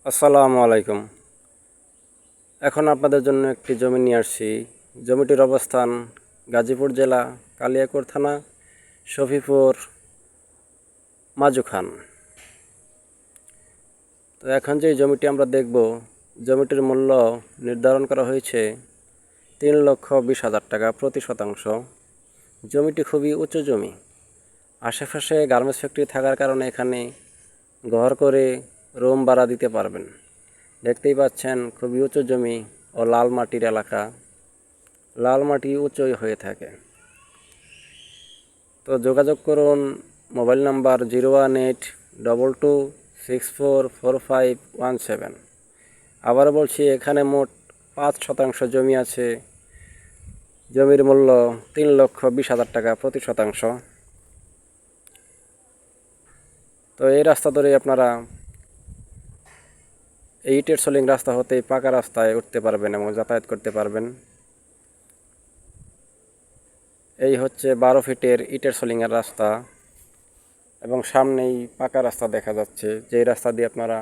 আসসালামু আলাইকুম। এখন আপনাদের জন্য একটি জমি নিয়ে আসছি। জমিটির অবস্থান গাজীপুর জেলা, কালিয়াকৈর থানা, শফিপুর, মাজুখান। তো এখন যে জমিটি আমরা দেখব, জমিটির মূল্য নির্ধারণ করা হয়েছে 3,20,000 টাকা প্রতি শতাংশ। জমিটি খুবই উঁচু জমি। আশেপাশে গার্মেন্টস ফ্যাক্টরি থাকার কারণে এখানে ঘর করে রুম ভাড়া দিতে পারবেন। দেখতেই পাচ্ছেন খুবই উঁচু জমি ও লাল মাটির এলাকা। লাল মাটি উঁচুই হয়ে থাকে। তো যোগাযোগ করুন মোবাইল নাম্বার 01822644517। আবার বলছি, এখানে মোট 5% জমি আছে। জমির মূল্য 3,20,000 টাকা প্রতি শতাংশ। তো এই রাস্তা ধরে আপনারা এই ইটের সোলিং রাস্তা হতে পাকা রাস্তায় উঠতে পারবেন এবং যাতায়াত করতে পারবেন। এই হচ্ছে 12 ফিটের ইটের সোলিংয়ের রাস্তা এবং সামনেই পাকা রাস্তা দেখা যাচ্ছে, যেই রাস্তা দিয়ে আপনারা